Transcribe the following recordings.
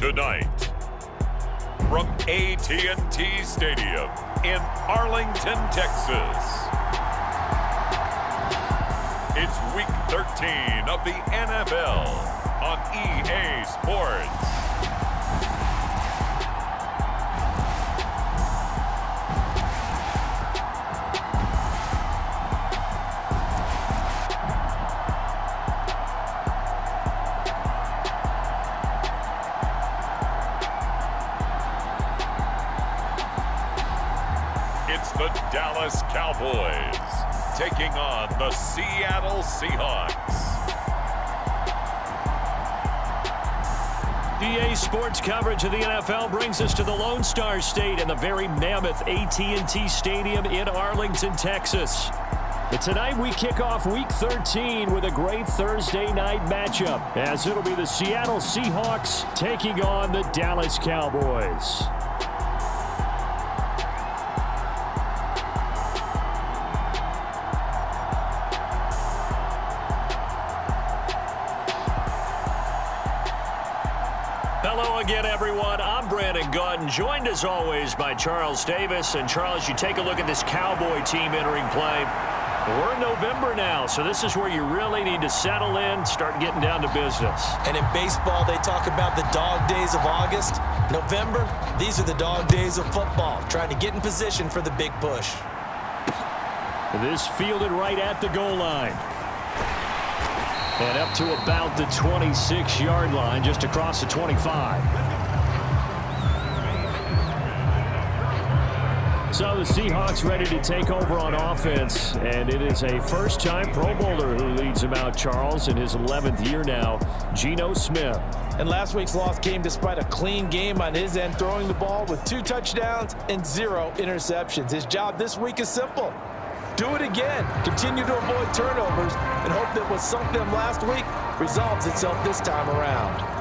Tonight, from AT&T Stadium in Arlington, Texas, it's Week 13 of the NFL on EA Sports. It's the Dallas Cowboys taking on the Seattle Seahawks. EA Sports coverage of the NFL brings us to the Lone Star State in the very mammoth AT&T Stadium in Arlington, Texas. But tonight we kick off Week 13 with a great Thursday night matchup, as it'll be the Seattle Seahawks taking on the Dallas Cowboys. Hello again, everyone. I'm Brandon Gautin, joined as always by Charles Davis. And Charles, you take a look at this Cowboy team entering play. We're in November now, so this is where you really need to settle in, start getting down to business. And in baseball, they talk about the dog days of August. November, these are the dog days of football, trying to get in position for the big push. This fielded right at the goal line. And up to about the 26-yard line, just across the 25. So the Seahawks ready to take over on offense, and it is a first-time Pro Bowler who leads them out, Charles, in his 11th year now, Geno Smith. And last week's loss came despite a clean game on his end, throwing the ball with 2 touchdowns and 0 interceptions. His job this week is simple. Do it again. Continue to avoid turnovers and hope that what sunk them last week resolves itself this time around.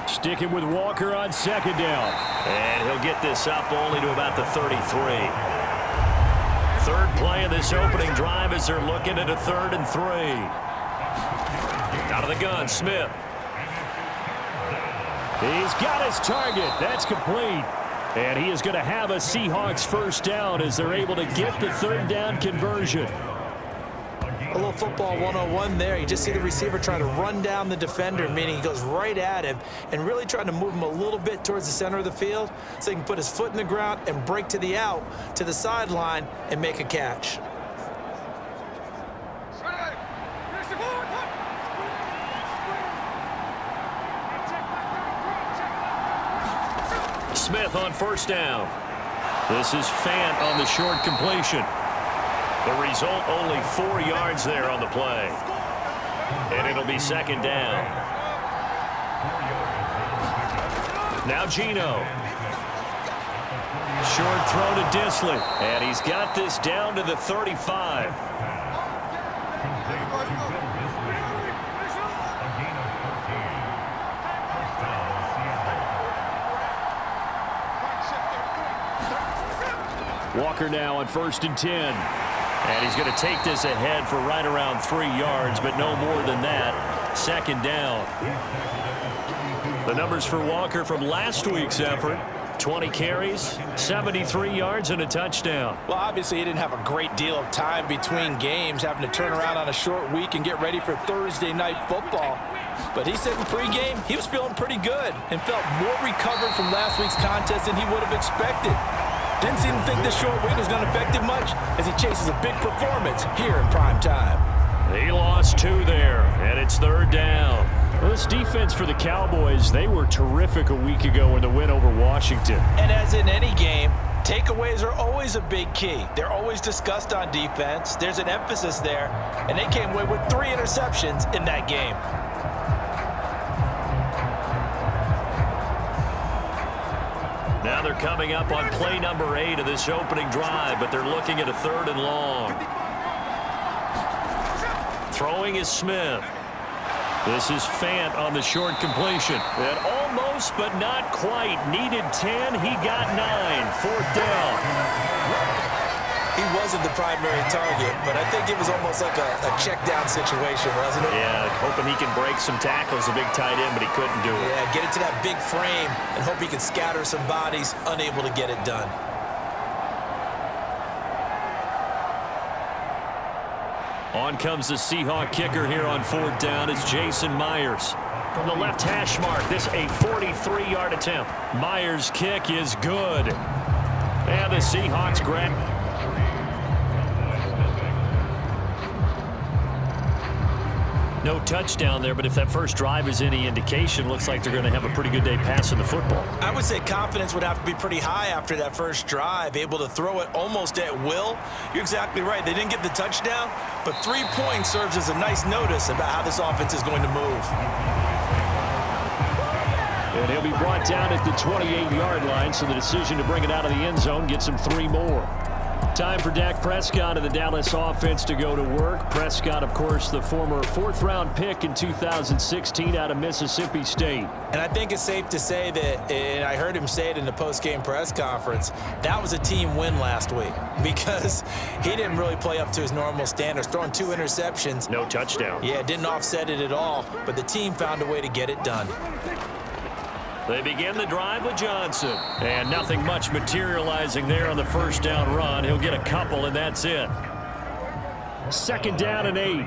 Sticking with Walker on second down. And he'll get this up only to about the 33. Third play of this opening drive as they're looking at a 3rd and 3. Out of the gun, Smith. He's got his target. That's complete. And he is going to have a Seahawks first down as they're able to get the 3rd down conversion. A little football 101 there. You just see the receiver trying to run down the defender, meaning he goes right at him and really trying to move him a little bit towards the center of the field so he can put his foot in the ground and break to the out, to the sideline, and make a catch. Smith on first down. This is Fant on the short completion. The result, only 4 yards there on the play. And it'll be second down. Now Geno. Short throw to Disley. And he's got this down to the 35. Walker now on 1st and 10. And he's going to take this ahead for right around 3 yards, but no more than that. Second down. The numbers for Walker from last week's effort: 20 carries, 73 yards, and a touchdown. Well, obviously, he didn't have a great deal of time between games, having to turn around on a short week and get ready for Thursday night football. But he said in pregame he was feeling pretty good and felt more recovered from last week's contest than he would have expected. Didn't seem to think this short week was going to affect him much as he chases a big performance here in prime time. He lost 2 there, and it's 3rd down. Well, this defense for the Cowboys, they were terrific a week ago in the win over Washington. And as in any game, takeaways are always a big key. They're always discussed on defense. There's an emphasis there, and they came away with 3 interceptions in that game. Now they're coming up on play number 8 of this opening drive, but they're looking at a 3rd and long. Throwing is Smith. This is Fant on the short completion. And almost, but not quite. Needed 10. He got 9. Fourth down. He wasn't the primary target, but I think it was almost like a check down situation, wasn't it? Yeah, hoping he can break some tackles, a big tight end, but he couldn't do it. Yeah, get it to that big frame and hope he can scatter some bodies, unable to get it done. On comes the Seahawk kicker here on fourth down. It's Jason Myers. From the left hash mark, this a 43-yard attempt. Myers' kick is good. And the Seahawks grab. No touchdown there, but if that first drive is any indication, looks like they're going to have a pretty good day passing the football. I would say confidence would have to be pretty high after that first drive, able to throw it almost at will. You're exactly right. They didn't get the touchdown, but 3 points serves as a nice notice about how this offense is going to move. And he'll be brought down at the 28-yard line, so the decision to bring it out of the end zone gets him 3 more. Time for Dak Prescott and the Dallas offense to go to work. Prescott, of course, the former fourth-round pick in 2016 out of Mississippi State. And I think it's safe to say that, and I heard him say it in the post-game press conference, that was a team win last week because he didn't really play up to his normal standards, throwing 2 interceptions. No touchdown. Yeah, didn't offset it at all, but the team found a way to get it done. They begin the drive with Johnson. And nothing much materializing there on the first down run. He'll get a couple, and that's it. Second down and 8.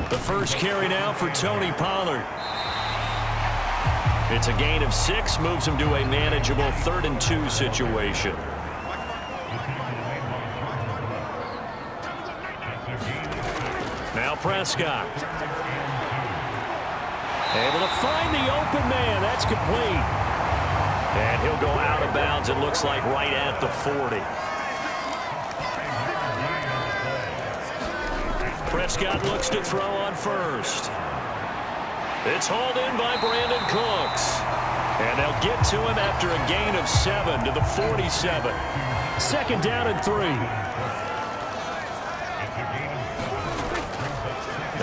The first carry now for Tony Pollard. It's a gain of 6, moves him to a manageable 3rd and 2 situation. Now Prescott. Able to find the open man. That's complete. And he'll go out of bounds, it looks like, right at the 40. Prescott looks to throw on first. It's hauled in by Brandon Cooks. And they'll get to him after a gain of 7 to the 47. Second down and 3.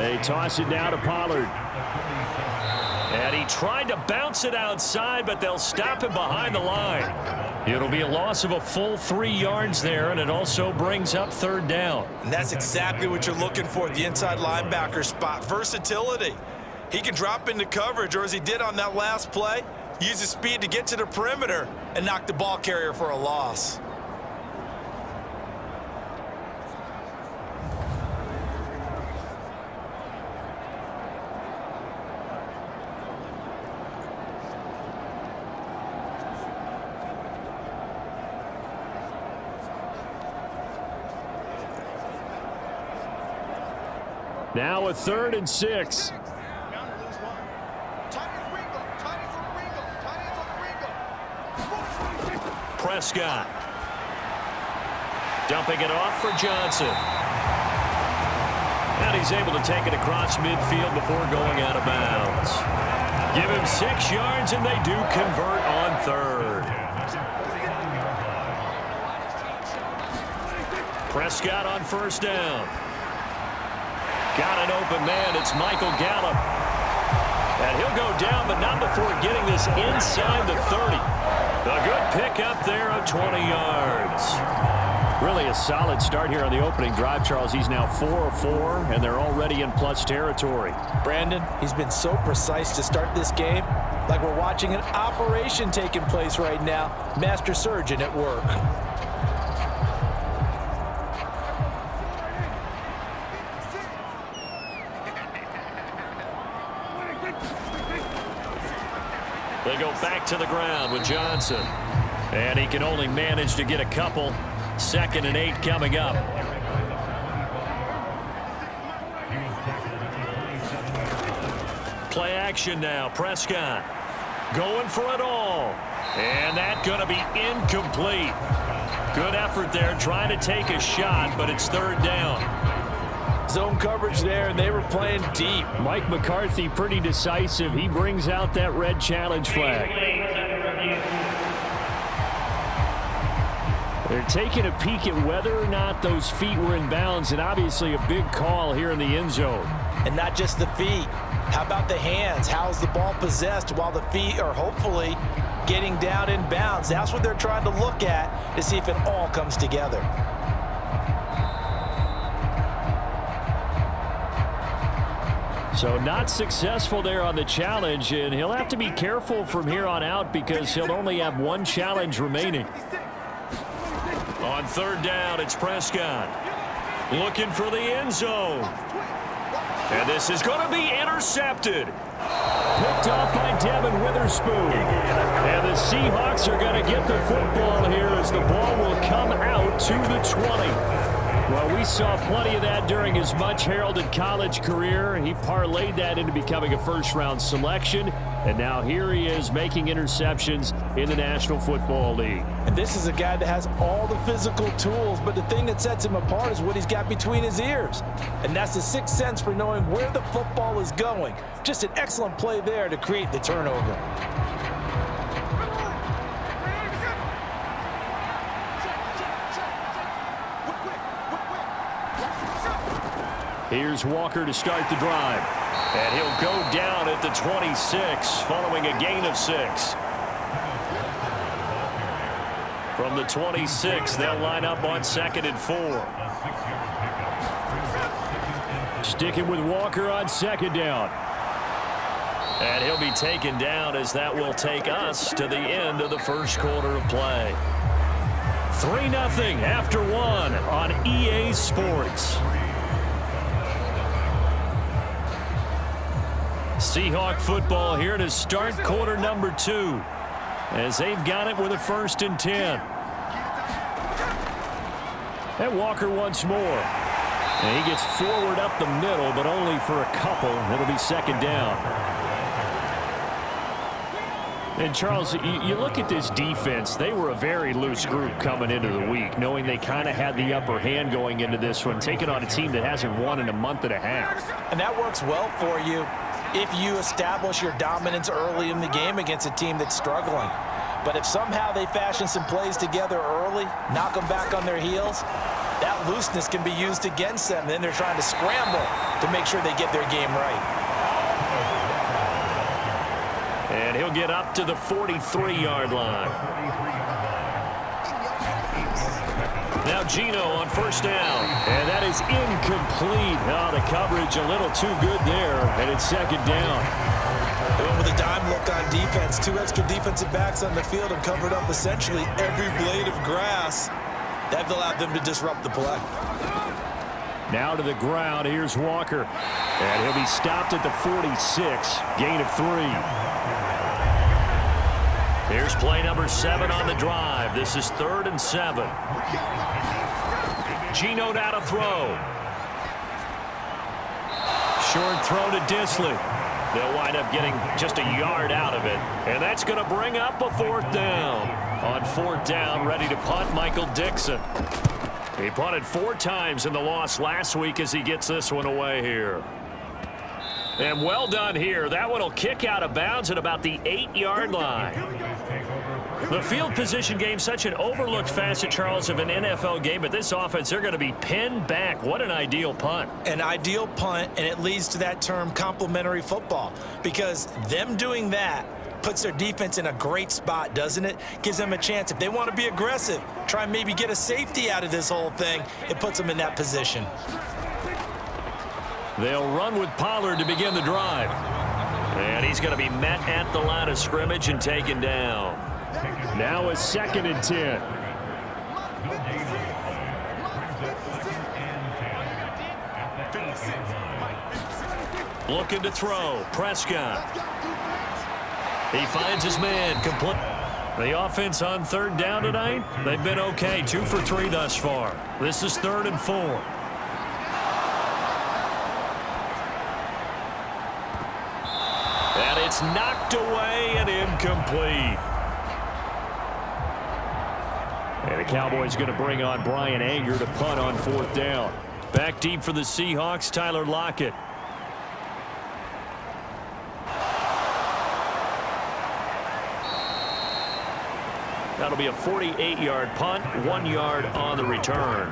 They toss it now to Pollard. And he tried to bounce it outside, but they'll stop him behind the line. It'll be a loss of a full 3 yards there, and it also brings up 3rd down. And that's exactly what you're looking for at the inside linebacker spot. Versatility. He can drop into coverage, or as he did on that last play, use his speed to get to the perimeter and knock the ball carrier for a loss. Now a 3rd and 6. Prescott. Dumping it off for Johnson. And he's able to take it across midfield before going out of bounds. Give him 6 yards, and they do convert on 3rd. Prescott on first down. Got an open man. It's Michael Gallup. And he'll go down, but not before getting this inside the 30. A good pickup there of 20 yards. Really a solid start here on the opening drive, Charles. He's now 4 of 4, and they're already in plus territory. Brandon, he's been so precise to start this game, like we're watching an operation taking place right now. Master surgeon at work. They go back to the ground with Johnson. And he can only manage to get a couple. 2nd and 8 coming up. Play action now. Prescott going for it all. And that going to be incomplete. Good effort there trying to take a shot, but it's 3rd down. Zone coverage there, and they were playing deep. Mike McCarthy pretty decisive. He brings out that red challenge flag. They're taking a peek at whether or not those feet were in bounds, and obviously a big call here in the end zone. And not just the feet. How about the hands? How's the ball possessed while the feet are hopefully getting down in bounds? That's what they're trying to look at to see if it all comes together. So not successful there on the challenge, and he'll have to be careful from here on out because he'll only have one challenge remaining. On third down, it's Prescott looking for the end zone. And this is going to be intercepted. Picked off by Devin Witherspoon. And the Seahawks are going to get the football here as the ball will come out to the 20. Well, we saw plenty of that during his much-heralded college career. He parlayed that into becoming a first-round selection. And now here he is making interceptions in the National Football League. And this is a guy that has all the physical tools, but the thing that sets him apart is what he's got between his ears. And that's the sixth sense for knowing where the football is going. Just an excellent play there to create the turnover. Here's Walker to start the drive. And he'll go down at the 26 following a gain of 6. From the 26, they'll line up on 2nd and 4. Sticking with Walker on 2nd down. And he'll be taken down as that will take us to the end of the first quarter of play. 3-0 after 1 on EA Sports. Seahawk football here to start quarter number 2 as they've got it with a 1st and 10. And Walker once more. And he gets forward up the middle, but only for a couple. It'll be 2nd down. And Charles, you look at this defense, they were a very loose group coming into the week, knowing they kind of had the upper hand going into this one, taking on a team that hasn't won in a month and a half. And that works well for you if you establish your dominance early in the game against a team that's struggling. But if somehow they fashion some plays together early, knock them back on their heels, that looseness can be used against them. Then they're trying to scramble to make sure they get their game right. And he'll get up to the 43-yard line. Now Gino on 1st down. And that is incomplete. Oh, the coverage a little too good there. And it's 2nd down. They went with a dime look on defense. 2 extra defensive backs on the field and covered up essentially every blade of grass. That allowed them to disrupt the play. Now to the ground. Here's Walker. And he'll be stopped at the 46. Gain of 3. Here's play number 7 on the drive. This is 3rd and 7. Gino now to throw. Short throw to Disley. They'll wind up getting just a yard out of it. And that's going to bring up a 4th down. On 4th down, ready to punt, Michael Dixon. He punted 4 times in the loss last week as he gets this one away here. And well done here. That one will kick out of bounds at about the 8-yard line. The field position game, such an overlooked facet, Charles, of an NFL game. But this offense, they're going to be pinned back. What an ideal punt. An ideal punt, and it leads to that term complementary football. Because them doing that puts their defense in a great spot, doesn't it? Gives them a chance. If they want to be aggressive, try and maybe get a safety out of this whole thing, it puts them in that position. They'll run with Pollard to begin the drive. And he's going to be met at the line of scrimmage and taken down. Now a 2nd and 10. Looking to throw. Prescott. He finds his man. Complete. The offense on 3rd down tonight, they've been okay. 2 for 3 thus far. This is 3rd and 4. And it's knocked away and incomplete. And the Cowboys going to bring on Brian Anger to punt on 4th down. Back deep for the Seahawks, Tyler Lockett. That'll be a 48-yard punt, 1 yard on the return.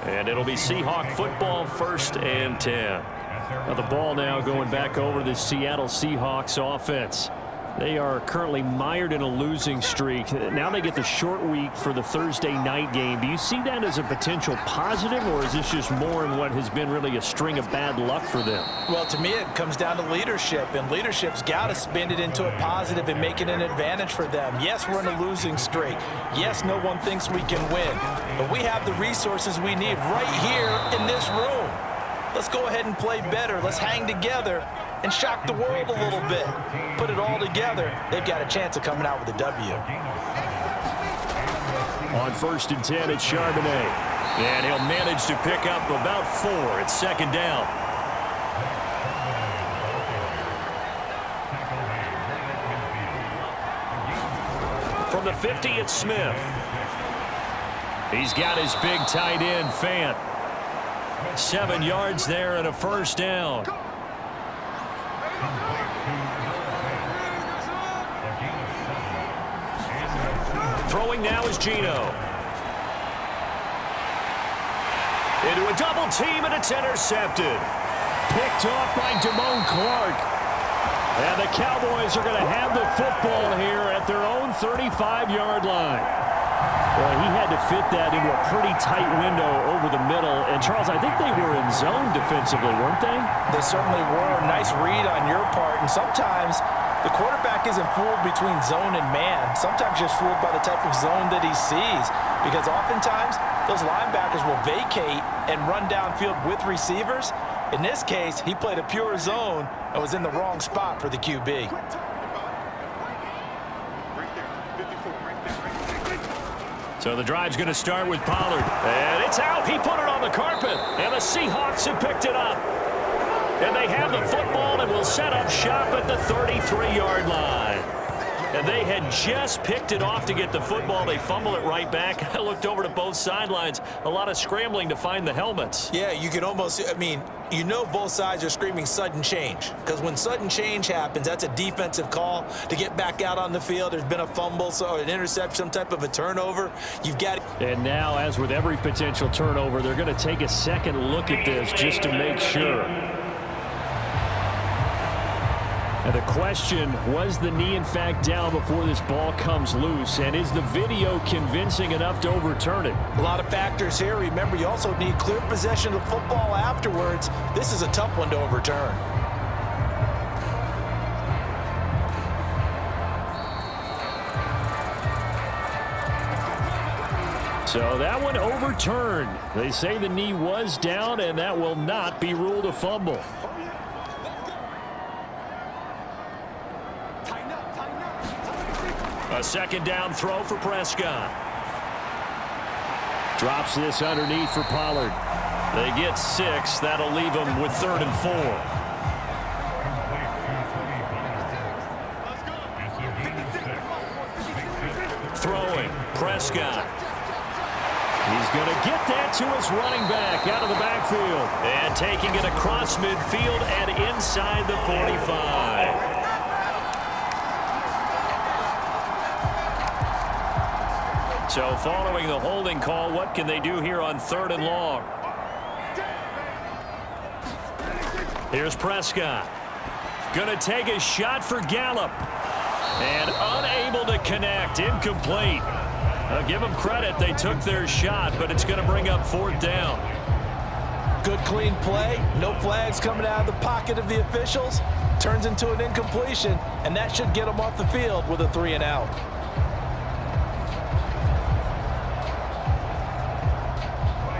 And it'll be Seahawk football, 1st and 10. Now the ball now going back over the Seattle Seahawks offense. They are currently mired in a losing streak. Now they get the short week for the Thursday night game. Do you see that as a potential positive, or is this just more in what has been really a string of bad luck for them? Well, to me, it comes down to leadership, and leadership's got to spin it into a positive and make it an advantage for them. Yes, we're in a losing streak. Yes, no one thinks we can win, but we have the resources we need right here in this room. Let's go ahead and play better. Let's hang together and shock the world a little bit. Put it all together, they've got a chance of coming out with a W. On 1st and 10, it's Charbonnet. And he'll manage to pick up about 4. It's 2nd down. From the 50, it's Smith. He's got his big tight end, Fant. 7 yards there and a 1st down. Throwing now is Geno. Into a double team, and it's intercepted. Picked off by Damone Clark. And the Cowboys are going to have the football here at their own 35-yard line. Well, he had to fit that into a pretty tight window over the middle. And, Charles, I think they were in zone defensively, weren't they? They certainly were. Nice read on your part. And sometimes the quarterback isn't fooled between zone and man. Sometimes just fooled by the type of zone that he sees. Because oftentimes, those linebackers will vacate and run downfield with receivers. In this case, he played a pure zone and was in the wrong spot for the QB. So the drive's going to start with Pollard. And it's out. He put it on the carpet. And the Seahawks have picked it up. And they have the football and will set up shop at the 33-yard line. And they had just picked it off to get the football. They fumble it right back. I looked over to both sidelines. A lot of scrambling to find the helmets. Yeah, you can almost, you know both sides are screaming sudden change. Because when sudden change happens, that's a defensive call to get back out on the field. There's been a fumble, so an interception, some type of a turnover. You've got to... And now, as with every potential turnover, they're going to take a second look at this just to make sure. And the question, was the knee in fact down before this ball comes loose? And is the video convincing enough to overturn it? A lot of factors here. Remember, you also need clear possession of the football afterwards. This is a tough one to overturn. So that one overturned. They say the knee was down, and that will not be ruled a fumble. A 2nd down throw for Prescott. Drops this underneath for Pollard. They get 6. That'll leave them with 3rd and 4. Throwing. Prescott. He's going to get that to his running back out of the backfield. And taking it across midfield and inside the 45. So following the holding call, what can they do here on 3rd and long? Here's Prescott. Going to take a shot for Gallup. And unable to connect. Incomplete. I'll give them credit. They took their shot, but it's going to bring up 4th down. Good, clean play. No flags coming out of the pocket of the officials. Turns into an incompletion, and that should get them off the field with a 3 and out.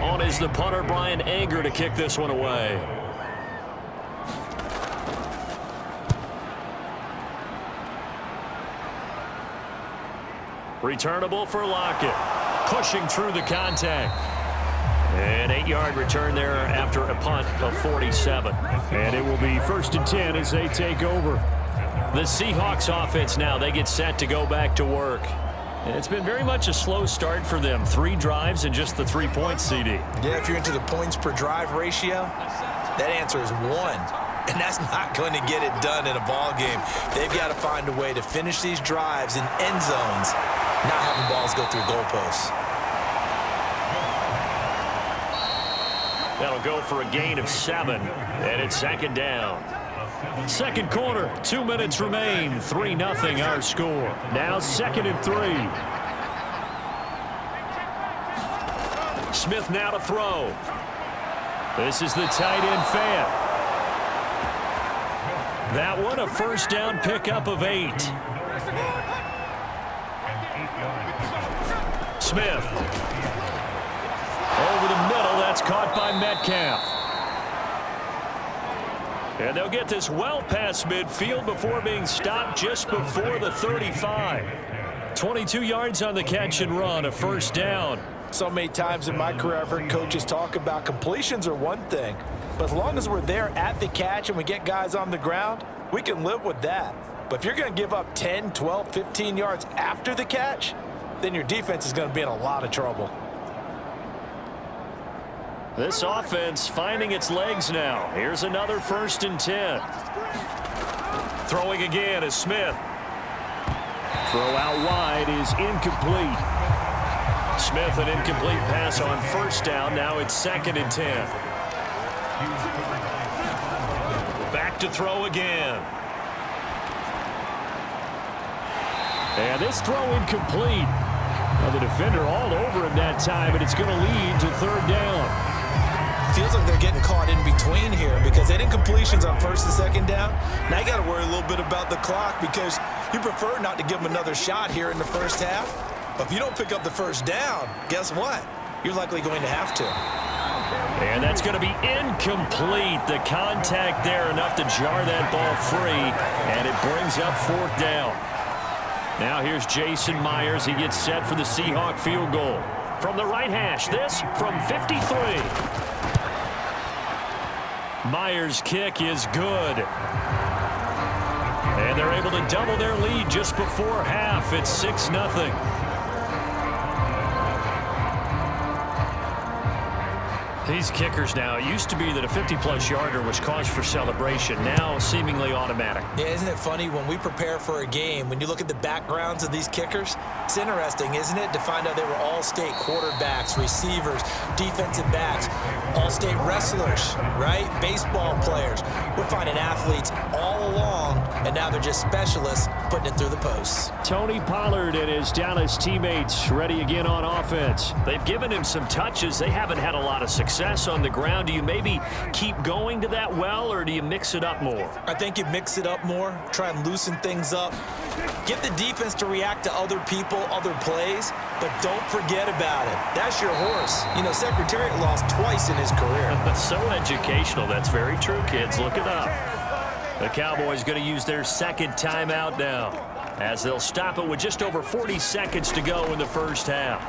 On is the punter, Brian Anger, to kick this one away. Returnable for Lockett. Pushing through the contact. An 8-yard return there after a punt of 47. And it will be 1st and 10 as they take over. The Seahawks offense now, they get set to go back to work. And it's been very much a slow start for them. 3 drives and just the 3 points, CD. Yeah, if you're into the points per drive ratio, that answer is 1. And that's not going to get it done in a ball game. They've got to find a way to finish these drives in end zones not having balls go through goalposts. That'll go for a gain of 7, and it's second down. Second quarter, 2 minutes remain, 3-0 our score. Now 2nd and 3. Smith now to throw. This is the tight end Fant. That one a first down pickup of 8. Smith. Over the middle, that's caught by Metcalf. And they'll get this well past midfield before being stopped just before the 35. 22 yards on the catch and run, a first down. So many times in my career, I've heard coaches talk about completions are one thing, but as long as we're there at the catch and we get guys on the ground, we can live with that. But if you're going to give up 10, 12, 15 yards after the catch, then your defense is going to be in a lot of trouble. This offense finding its legs now. Here's another 1st and 10. Throwing again is Smith. Throw out wide is incomplete. Smith, an incomplete pass on first down. Now it's 2nd and 10. Back to throw again. And this throw incomplete. Well, the defender all over him that time, and it's going to lead to 3rd down. Feels like they're getting caught in between here because they did completions on 1st and 2nd down. Now you got to worry a little bit about the clock because you prefer not to give them another shot here in the first half. But if you don't pick up the first down, guess what? You're likely going to have to. And that's going to be incomplete. The contact there enough to jar that ball free, and it brings up 4th down. Now here's Jason Myers. He gets set for the Seahawk field goal. From the right hash, this from 53. Myers' kick is good. And they're able to double their lead just before half. It's 6-0. These kickers now, it used to be that a 50-plus yarder was cause for celebration. Now seemingly automatic. Yeah, isn't it funny when we prepare for a game, when you look at the backgrounds of these kickers, it's interesting, isn't it, to find out they were all-state quarterbacks, receivers, defensive backs, all-state wrestlers, right? Baseball players. We're finding athletes all along, and now they're just specialists putting it through the posts. Tony Pollard and his Dallas teammates ready again on offense. They've given him some touches. They haven't had a lot of success on the ground. Do you maybe keep going to that well, or do you mix it up more? I think you mix it up more, try and loosen things up. Get the defense to react to other people, other plays, but don't forget about it. That's your horse. You know, Secretariat lost twice in his career. So educational. That's very true, kids. Look it up. The Cowboys going to use their 2nd timeout now, as they'll stop it with just over 40 seconds to go in the first half.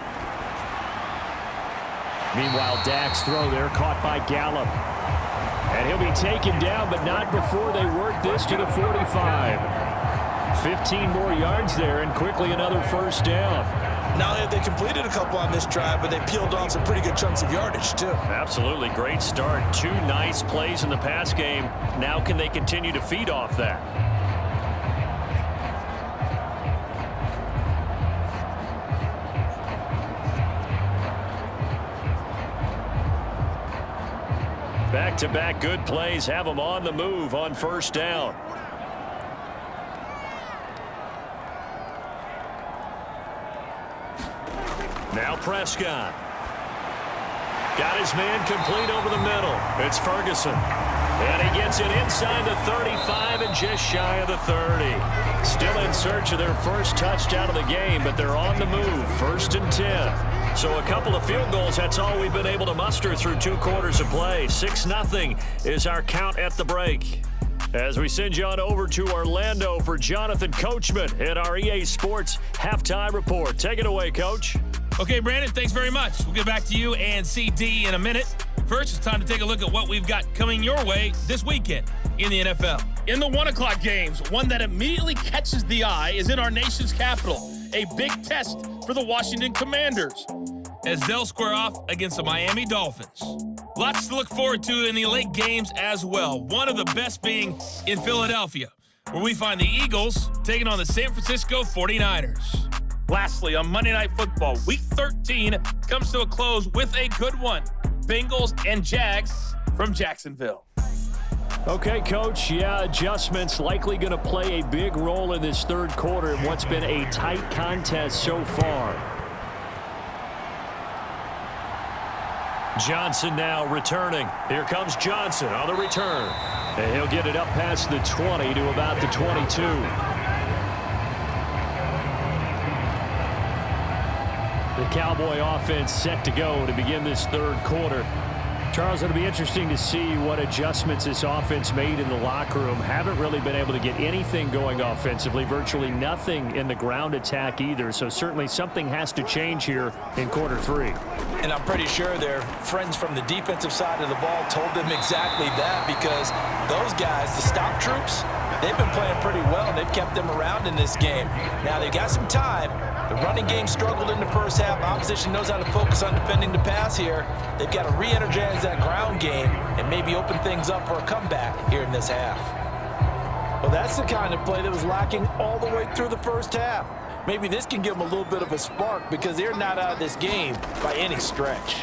Meanwhile, Dak's throw there caught by Gallup. And he'll be taken down, but not before they work this to the 45. 15 more yards there, and quickly another first down. Now they completed a couple on this drive, but they peeled off some pretty good chunks of yardage, too. Absolutely. Great start. 2 nice plays in the pass game. Now can they continue to feed off that? Back-to-back good plays have them on the move on first down. Now Prescott. Got his man complete over the middle. It's Ferguson. And he gets it inside the 35 and just shy of the 30. Still in search of their first touchdown of the game, but they're on the move. 1st and 10. So a couple of field goals, that's all we've been able to muster through 2 quarters of play. 6-0 is our count at the break. As we send you on over to Orlando for Jonathan Coachman at our EA Sports Halftime Report. Take it away, Coach. Okay, Brandon, thanks very much. We'll get back to you and CD in a minute. First, it's time to take a look at what we've got coming your way this weekend in the NFL. In the 1 o'clock games, one that immediately catches the eye is in our nation's capital. A big test for the Washington Commanders as they'll square off against the Miami Dolphins. Lots to look forward to in the late games as well. One of the best being in Philadelphia, where we find the Eagles taking on the San Francisco 49ers. Lastly, on Monday Night Football, Week 13 comes to a close with a good one. Bengals and Jags from Jacksonville. Okay, Coach, adjustments likely going to play a big role in this third quarter in what's been a tight contest so far. Johnson now returning. Here comes Johnson on the return. And he'll get it up past the 20 to about the 22. The Cowboy offense set to go to begin this third quarter. Charles, it'll be interesting to see what adjustments this offense made in the locker room. Haven't really been able to get anything going offensively, virtually nothing in the ground attack either. So certainly something has to change here in quarter three. And I'm pretty sure their friends from the defensive side of the ball told them exactly that, because those guys, the stop troops, they've been playing pretty well, and they've kept them around in this game. Now, they've got some time. The running game struggled in the first half. Opposition knows how to focus on defending the pass here. They've got to re-energize that ground game and maybe open things up for a comeback here in this half. Well, that's the kind of play that was lacking all the way through the first half. Maybe this can give them a little bit of a spark, because they're not out of this game by any stretch.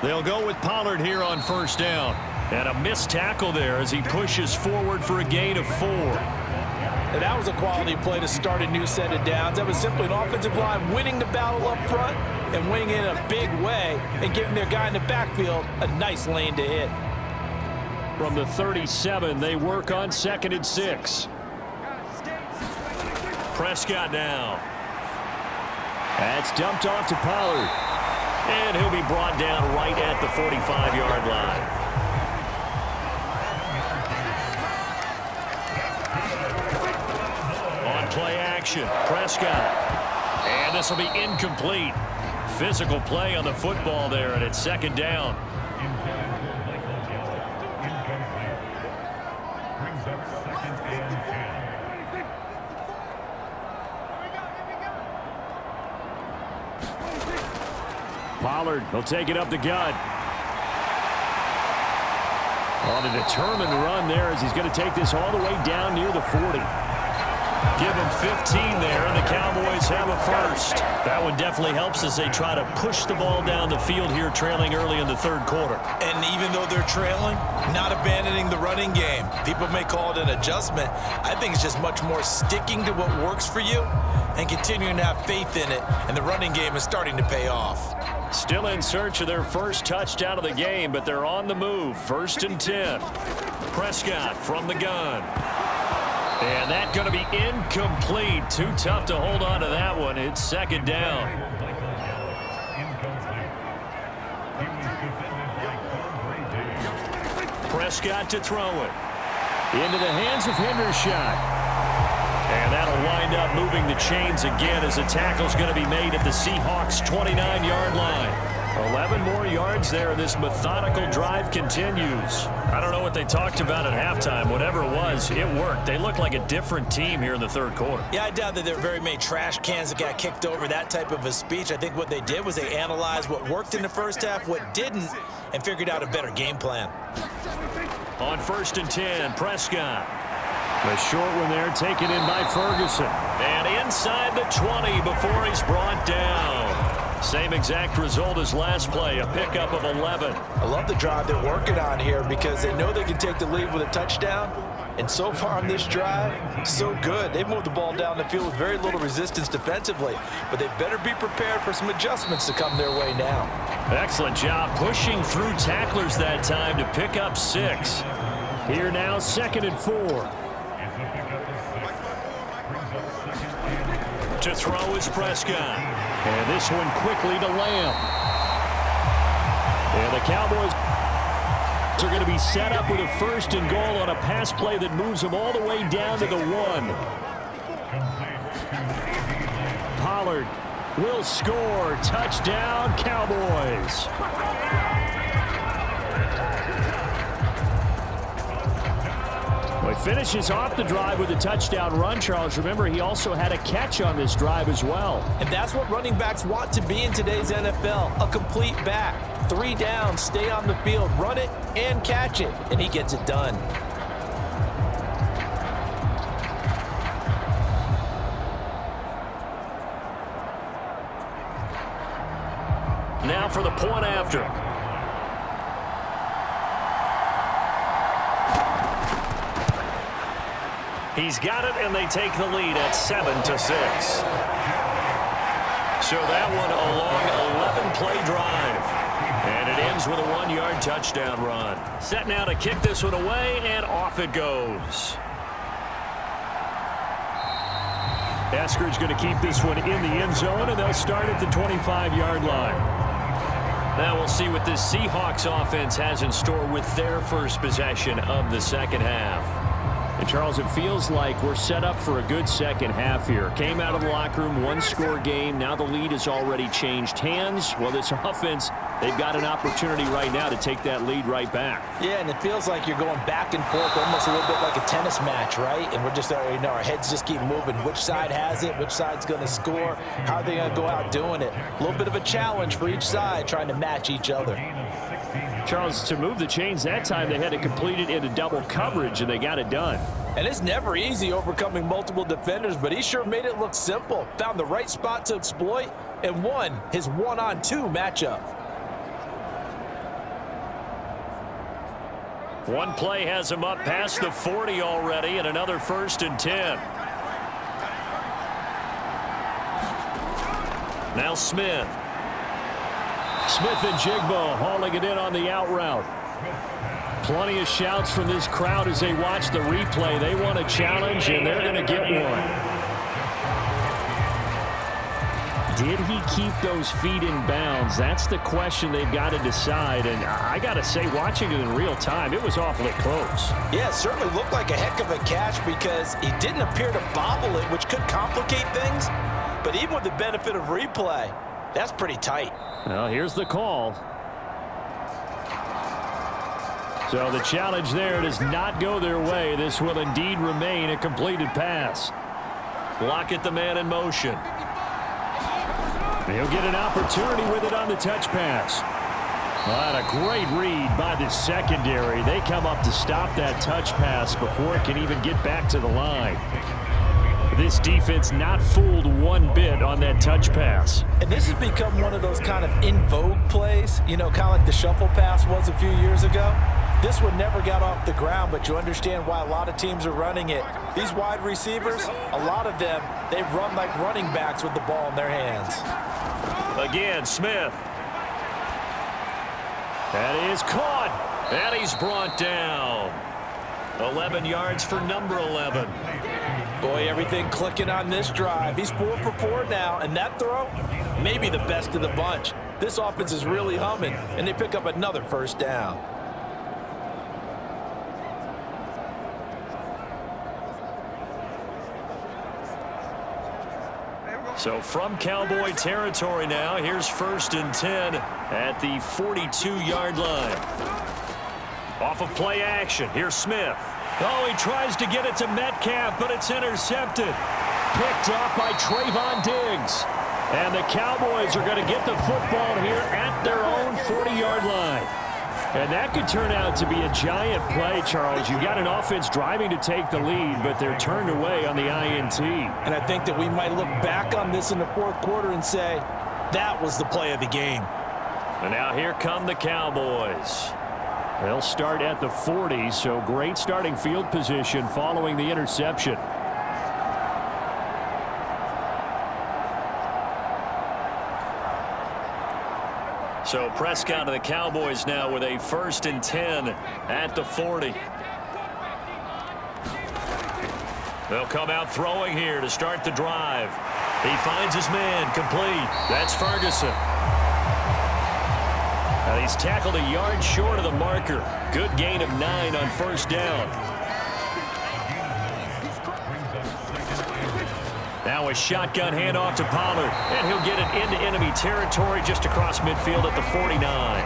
They'll go with Pollard here on first down. And a missed tackle there as he pushes forward for a gain of 4. And that was a quality play to start a new set of downs. That was simply an offensive line winning the battle up front and winning it in a big way and giving their guy in the backfield a nice lane to hit. From the 37, they work on 2nd and 6. Prescott now. That's dumped off to Pollard. And he'll be brought down right at the 45-yard line. Play action. Prescott. And this will be incomplete. Physical play on the football there, and it's 2nd down. Pollard will take it up the gut. On a determined run there as he's going to take this all the way down near the 40. Give him 15 there, and the Cowboys have a first. That one definitely helps as they try to push the ball down the field here, trailing early in the third quarter. And even though they're trailing, not abandoning the running game. People may call it an adjustment. I think it's just much more sticking to what works for you and continuing to have faith in it, and the running game is starting to pay off. Still in search of their first touchdown of the game, but they're on the move. 1st and 10. Prescott from the gun. And that's going to be incomplete. Too tough to hold on to that one. It's 2nd down. Prescott to throw it. Into the hands of Hendershot. And that'll wind up moving the chains again as the tackle's going to be made at the Seahawks' 29-yard line. 11 more yards there. This methodical drive continues. I don't know what they talked about at halftime. Whatever it was, it worked. They look like a different team here in the third quarter. Yeah, I doubt that there are very many trash cans that got kicked over, that type of a speech. I think what they did was they analyzed what worked in the first half, what didn't, and figured out a better game plan. On 1st and 10, Prescott. The short one there taken in by Ferguson. And inside the 20 before he's brought down. Same exact result as last play, a pickup of 11. I love the drive they're working on here because they know they can take the lead with a touchdown. And so far on this drive, so good. They've moved the ball down the field with very little resistance defensively. But they better be prepared for some adjustments to come their way now. Excellent job pushing through tacklers that time to pick up 6. Here now, 2nd and 4. To throw is Prescott. And this one quickly to Lamb. And the Cowboys are going to be set up with a 1st and goal on a pass play that moves them all the way down to the 1. Pollard will score. Touchdown, Cowboys. Well, he finishes off the drive with a touchdown run, Charles. Remember, he also had a catch on this drive as well. And that's what running backs want to be in today's NFL, a complete back. 3 downs, stay on the field, run it, and catch it. And he gets it done. for the point after. He's got it, and they take the lead at 7-6. So that one a long 11-play drive. And it ends with a 1-yard touchdown run. Set now to kick this one away, and off it goes. Eskridge going to keep this one in the end zone, and they'll start at the 25-yard line. Now we'll see what this Seahawks offense has in store with their first possession of the second half. And Charles, it feels like we're set up for a good second half here. Came out of the locker room, one-score game. Now the lead has already changed hands. Well, this offense, they've got an opportunity right now to take that lead right back. Yeah, and it feels like you're going back and forth, almost a little bit like a tennis match, right? And we're just, our heads just keep moving. Which side has it? Which side's going to score? How are they going to go out doing it? A little bit of a challenge for each side, trying to match each other. Charles, to move the chains that time, they had to complete it into double coverage, and they got it done. And it's never easy overcoming multiple defenders, but he sure made it look simple. Found the right spot to exploit and won his one-on-two matchup. One play has him up past the 40 already, and another 1st and 10. Now Smith. Smith and Jigbo hauling it in on the out route. Plenty of shouts from this crowd as they watch the replay. They want a challenge, and they're going to get one. Did he keep those feet in bounds? That's the question they've got to decide. And I got to say, watching it in real time, it was awfully close. Yeah, it certainly looked like a heck of a catch because he didn't appear to bobble it, which could complicate things. But even with the benefit of replay, that's pretty tight. Well, here's the call. So the challenge there does not go their way. This will indeed remain a completed pass. Lockett, the man in motion. He'll get an opportunity with it on the touch pass. Well, a great read by the secondary. They come up to stop that touch pass before it can even get back to the line. This defense not fooled one bit on that touch pass. And this has become one of those kind of in vogue plays, you know, kind of like the shuffle pass was a few years ago. This one never got off the ground, but you understand why a lot of teams are running it. These wide receivers, a lot of them, they run like running backs with the ball in their hands. Again, Smith. That is caught. And he's brought down. 11 yards for number 11. Boy, everything clicking on this drive. He's 4 for 4 now, and that throw, maybe the best of the bunch. This offense is really humming, and they pick up another first down. So from Cowboy territory now, here's 1st and 10 at the 42-yard line. Off of play action, here's Smith. Oh, he tries to get it to Metcalf, but it's intercepted. Picked off by Trayvon Diggs. And the Cowboys are going to get the football here at their own 40-yard line. And that could turn out to be a giant play, Charles. You've got an offense driving to take the lead, but they're turned away on the INT. And I think that we might look back on this in the 4th quarter and say, that was the play of the game. And now here come the Cowboys. They'll start at the 40, so great starting field position following the interception. So Prescott of the Cowboys now with a 1st and 10 at the 40. They'll come out throwing here to start the drive. He finds his man complete. That's Ferguson. And he's tackled a yard short of the marker. Good gain of 9 on 1st down. Now a shotgun handoff to Pollard, and he'll get it into enemy territory just across midfield at the 49.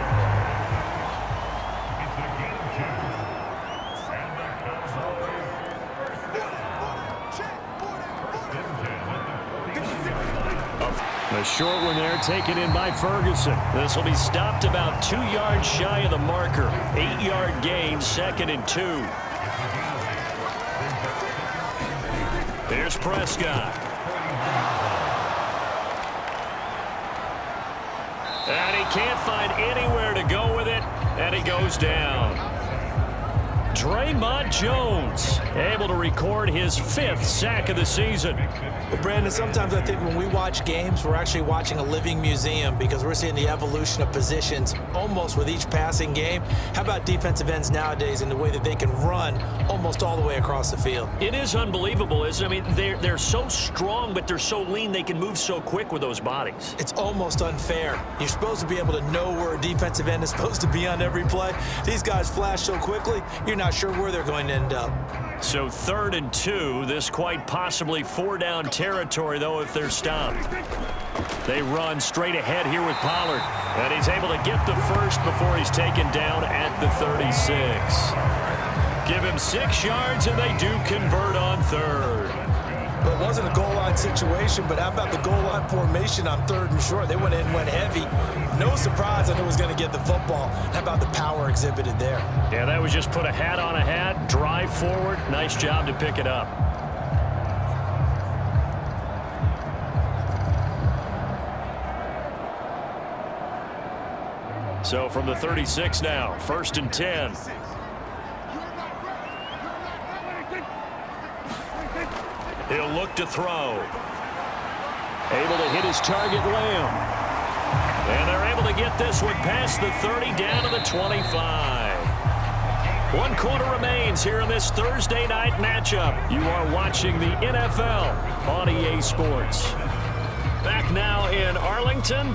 A short one there taken in by Ferguson. This will be stopped about 2 yards shy of the marker. 8-yard gain, 2nd and 2. Here's Prescott. And he can't find anywhere to go with it, and he goes down. Draymond Jones able to record his 5th sack of the season. Well, Brandon, sometimes I think when we watch games, we're actually watching a living museum because we're seeing the evolution of positions almost with each passing game. How about defensive ends nowadays and the way that they can run almost all the way across the field? It is unbelievable, isn't it? I mean, they're so strong, but they're so lean they can move so quick with those bodies. It's almost unfair. You're supposed to be able to know where a defensive end is supposed to be on every play. These guys flash so quickly, you're not sure where they're going to end up. So 3rd and 2, this quite possibly 4-down territory, though, if they're stopped. They run straight ahead here with Pollard, and he's able to get the first before he's taken down at the 36. Give him 6 yards, and they do convert on 3rd. Well, it wasn't a goal line situation, but how about the goal line formation on 3rd and short? They went in, went heavy. No surprise on who was going to get the football. How about the power exhibited there? Yeah, that was just put a hat on a hat, drive forward. Nice job to pick it up. So from the 36 now, 1st and 10. He'll look to throw. Able to hit his target, Lamb. And they're able to get this one past the 30 down to the 25. 1 quarter remains here in this Thursday night matchup. You are watching the NFL on EA Sports. Back now in Arlington.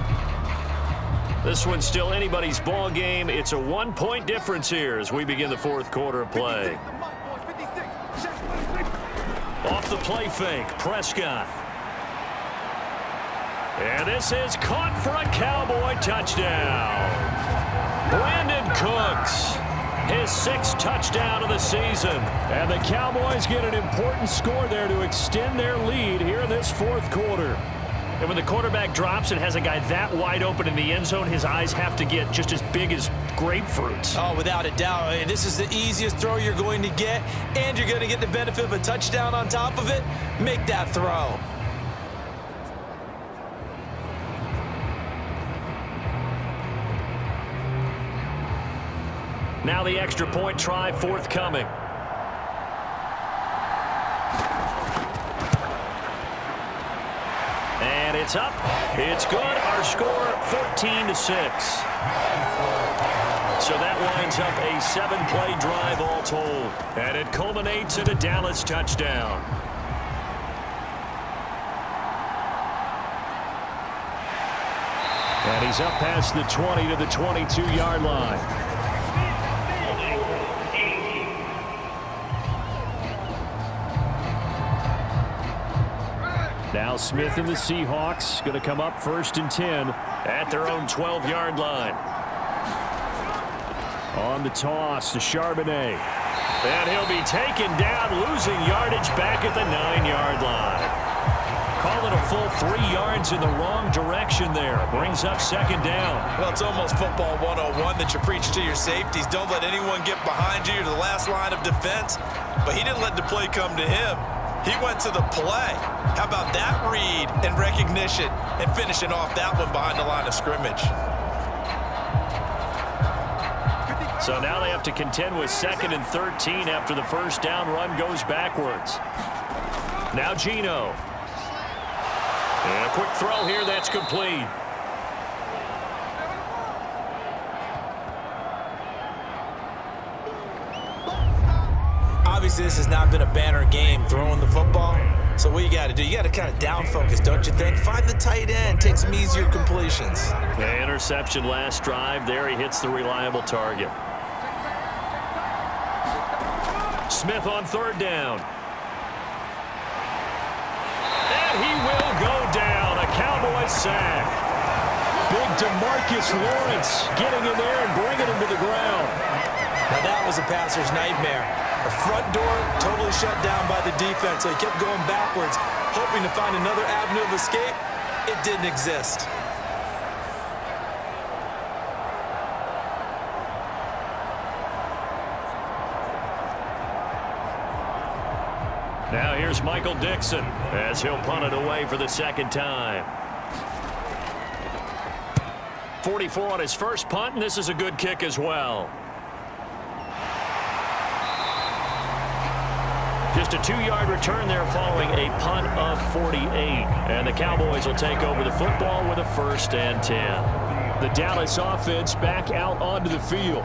This one's still anybody's ball game. It's a 1-point difference here as we begin the 4th quarter of play. Off the play fake, Prescott. And this is caught for a Cowboy touchdown. Brandon Cooks, his 6th touchdown of the season. And the Cowboys get an important score there to extend their lead here in this 4th quarter. And when the quarterback drops and has a guy that wide open in the end zone, his eyes have to get just as big as grapefruits. Oh, without a doubt. This is the easiest throw you're going to get, and you're going to get the benefit of a touchdown on top of it. Make that throw. Now the extra point try forthcoming. And it's up. It's good. Our score 14-6. So that winds up a 7-play drive all told. And it culminates in a Dallas touchdown. And he's up past the 20 to the 22-yard line. Now Smith and the Seahawks going to come up 1st and 10 at their own 12-yard line. On the toss to Charbonnet. And he'll be taken down, losing yardage back at the 9-yard line. Call it a full 3 yards in the wrong direction there. Brings up 2nd down. Well, it's almost football 101 that you preach to your safeties. Don't let anyone get behind you to the last line of defense. But he didn't let the play come to him. He went to the play. How about that read and recognition and finishing off that one behind the line of scrimmage? So now they have to contend with 2nd and 13 after the 1st down run goes backwards. Now Geno. And a quick throw here that's complete. Obviously, this has not been a banner game throwing the football. So what you got to do, you got to kind of down focus, don't you think? Find the tight end, take some easier completions. The interception last drive. There he hits the reliable target. Smith on 3rd down. And he will go down. A Cowboys sack. Big DeMarcus Lawrence getting in there and bringing him to the ground. Now that was a passer's nightmare. The front door totally shut down by the defense. They kept going backwards, hoping to find another avenue of escape. It didn't exist. Now here's Michael Dixon as he'll punt it away for the 2nd time. 44 on his first punt, and this is a good kick as well. Just a 2-yard return there following a punt of 48. And the Cowboys will take over the football with a 1st and 10. The Dallas offense back out onto the field.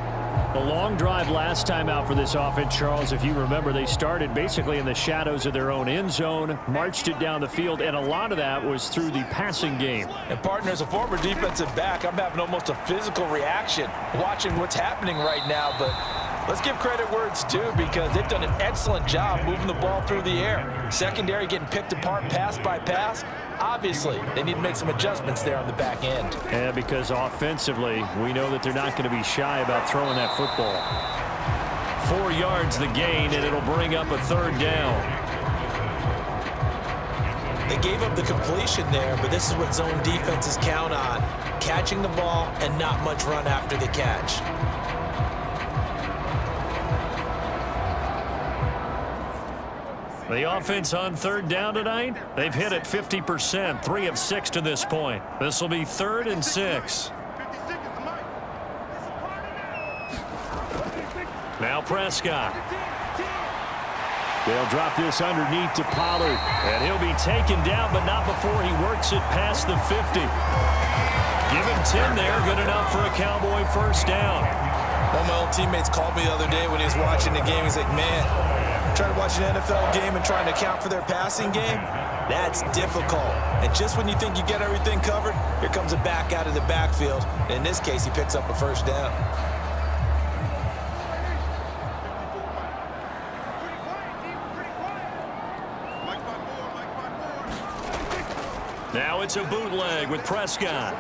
The long drive last time out for this offense, Charles, if you remember, they started basically in the shadows of their own end zone, marched it down the field, and a lot of that was through the passing game. And partner, as a former defensive back, I'm having almost a physical reaction watching what's happening right now, but let's give credit where it's due because they've done an excellent job moving the ball through the air. Secondary getting picked apart pass by pass. Obviously, they need to make some adjustments there on the back end. Yeah, because offensively, we know that they're not going to be shy about throwing that football. 4 yards the gain, and it'll bring up a 3rd down. They gave up the completion there, but this is what zone defenses count on. Catching the ball and not much run after the catch. The offense on 3rd down tonight, they've hit it 50%, 3 of 6 to this point. This will be 3rd and 6. Now Prescott. They'll drop this underneath to Pollard, and he'll be taken down, but not before he works it past the 50. Give him 10 there, good enough for a Cowboy 1st down. One of my old teammates called me the other day when he was watching the game. He's like, man, trying to watch an NFL game and trying to account for their passing game, that's difficult. And just when you think you get everything covered, here comes a back out of the backfield. And in this case, he picks up a 1st down. Now it's a bootleg with Prescott.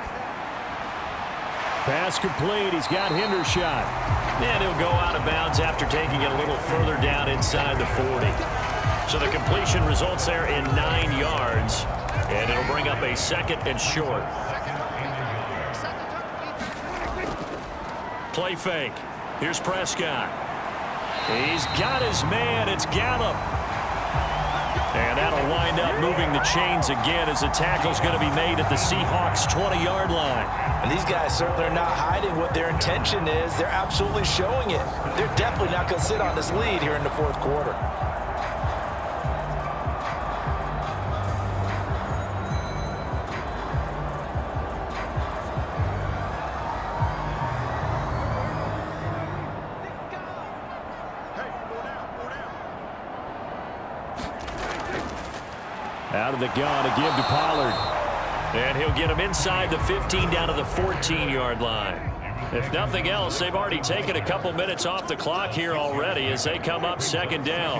Pass complete. He's got Hendershot. And he'll go out of bounds after taking it a little further down inside the 40. So the completion results there in 9 yards. And it'll bring up a 2nd and short. Play fake. Here's Prescott. He's got his man. It's Gallup. And that'll wind up moving the chains again as the tackle's going to be made at the Seahawks 20-yard line. And these guys certainly are not hiding what their intention is. They're absolutely showing it. They're definitely not going to sit on this lead here in the 4th quarter. Out of the gun to give to Pollard. And he'll get him inside the 15 down to the 14-yard line. If nothing else, they've already taken a couple minutes off the clock here already as they come up 2nd down.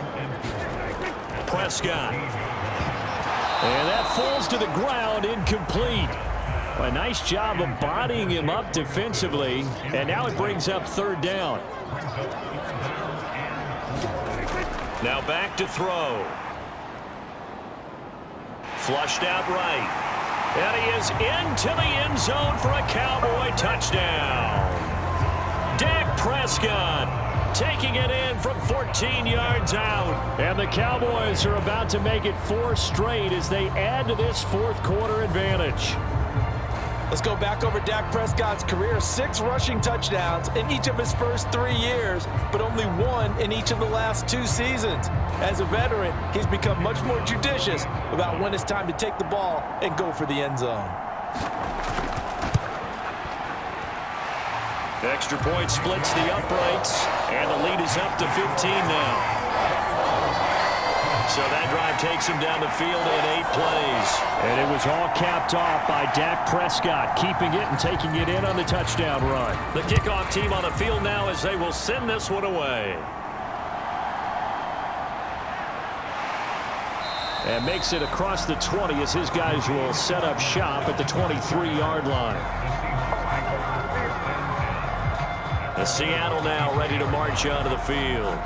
Prescott. And that falls to the ground, incomplete. A nice job of bodying him up defensively. And now it brings up 3rd down. Now back to throw. Flushed out right. And he is into the end zone for a Cowboy touchdown. Dak Prescott taking it in from 14 yards out. And the Cowboys are about to make it 4 straight as they add to this 4th quarter advantage. Let's go back over Dak Prescott's career. 6 rushing touchdowns in each of his first 3 years, but only 1 in each of the last 2 seasons. As a veteran, he's become much more judicious about when it's time to take the ball and go for the end zone. Extra point splits the uprights, and the lead is up to 15 now. So that drive takes him down the field in 8 plays. And it was all capped off by Dak Prescott, keeping it and taking it in on the touchdown run. The kickoff team on the field now as they will send this one away. And makes it across the 20 as his guys will set up shop at the 23-yard line. The Seattle now ready to march onto the field.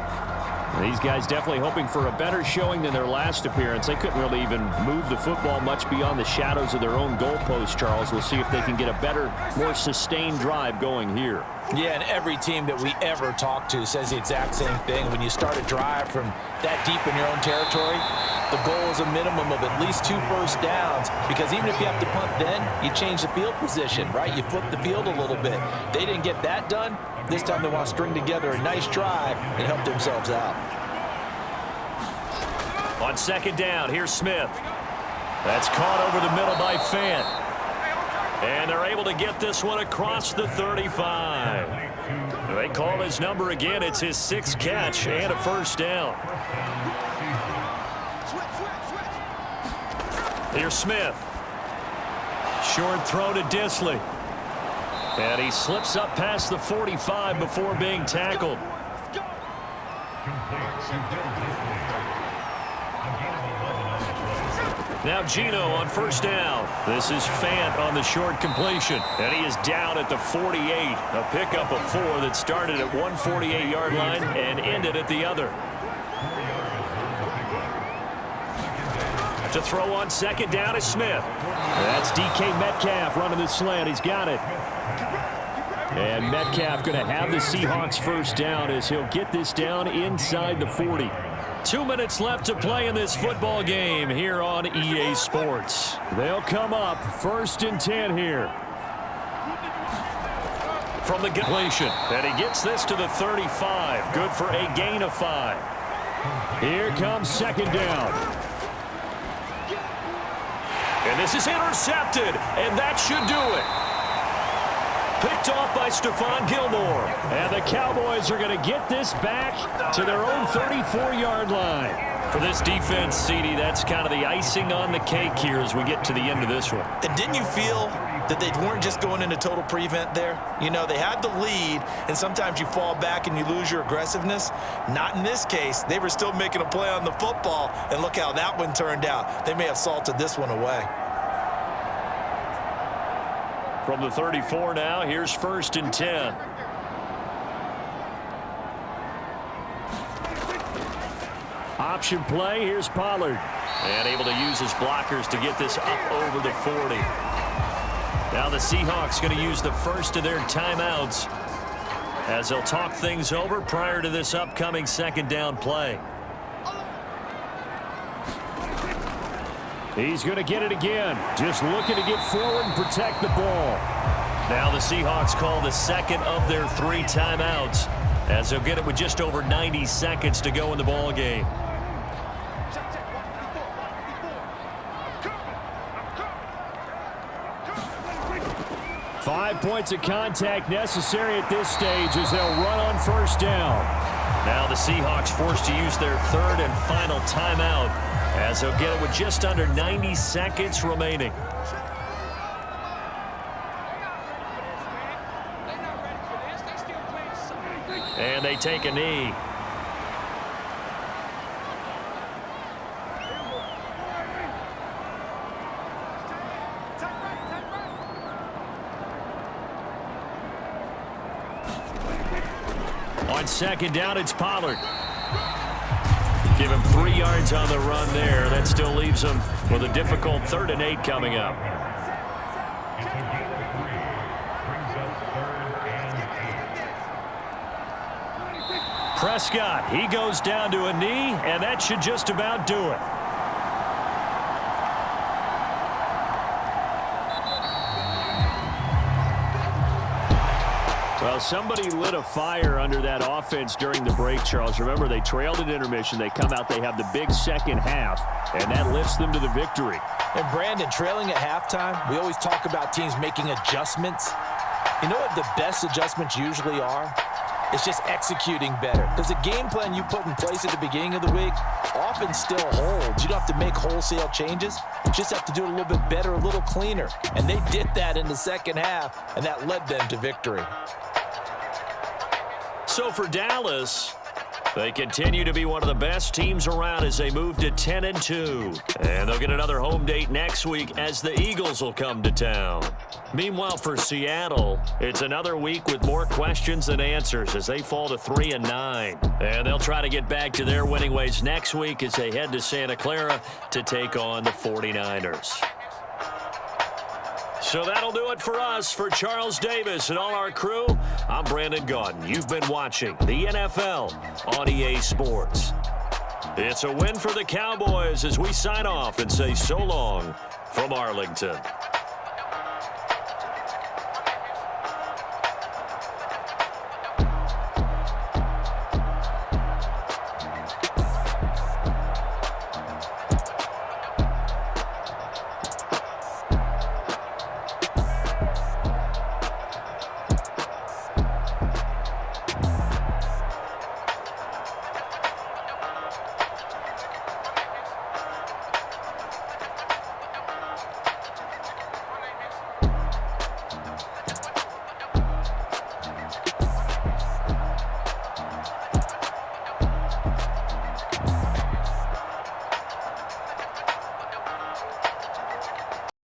These guys definitely hoping for a better showing than their last appearance. They couldn't really even move the football much beyond the shadows of their own goalpost, Charles. We'll see if they can get a better, more sustained drive going here. Yeah, and every team that we ever talk to says the exact same thing. When you start a drive from that deep in your own territory, the goal is a minimum of at least 2 first downs, because even if you have to punt then, you change the field position, right? You flip the field a little bit. They didn't get that done. This time they want to string together a nice drive and help themselves out. On second down, here's Smith. That's caught over the middle by Fant. And they're able to get this one across the 35. They call his number again. It's his 6th catch and a first down. Here's Smith. Short throw to Disley. And he slips up past the 45 before being tackled. Now Gino on first down. This is Fant on the short completion. And he is down at the 48. A pickup of 4 that started at 148-yard line and ended at the other. To throw on second down is Smith. That's DK Metcalf running the slant. He's got it. And Metcalf going to have the Seahawks first down as he'll get this down inside the 40. 2 minutes left to play in this football game here on EA Sports. They'll come up 1st and 10 here. From the completion. And he gets this to the 35. Good for a gain of 5. Here comes second down. And this is intercepted, and that should do it. Picked off by Stephon Gilmore. And the Cowboys are going to get this back to their own 34-yard line. For this defense, CD, that's kind of the icing on the cake here as we get to the end of this one. And didn't you feel that they weren't just going into total prevent there? You know, they had the lead, and sometimes you fall back and you lose your aggressiveness. Not in this case. They were still making a play on the football, and look how that one turned out. They may have salted this one away. From the 34 now, here's 1st and 10. Option play, here's Pollard. And able to use his blockers to get this up over the 40. Now the Seahawks going to use the first of their timeouts as they'll talk things over prior to this upcoming second down play. He's going to get it again. Just looking to get forward and protect the ball. Now the Seahawks call the second of their 3 timeouts as they'll get it with just over 90 seconds to go in the ball game. Five points of contact necessary at this stage as they'll run on first down. Now the Seahawks forced to use their 3rd and final timeout as they'll get it with just under 90 seconds remaining. And they take a knee. On second down, it's Pollard. Give him 3 yards on the run there. That still leaves him with a difficult 3rd and 8 coming up. Prescott, he goes down to a knee, and that should just about do it. Well, somebody lit a fire under that offense during the break, Charles. Remember, they trailed at intermission. They come out, they have the big second half, and that lifts them to the victory. And, Brandon, trailing at halftime, we always talk about teams making adjustments. You know what the best adjustments usually are? It's just executing better. Because the game plan you put in place at the beginning of the week often still holds. You don't have to make wholesale changes. You just have to do it a little bit better, a little cleaner. And they did that in the second half, and that led them to victory. So for Dallas, they continue to be one of the best teams around as they move to 10-2. And they'll get another home date next week as the Eagles will come to town. Meanwhile, for Seattle, it's another week with more questions than answers as they fall to 3-9. And they'll try to get back to their winning ways next week as they head to Santa Clara to take on the 49ers. So that'll do it for us. For Charles Davis and all our crew, I'm Brandon Gaudin. You've been watching the NFL on EA Sports. It's a win for the Cowboys as we sign off and say so long from Arlington.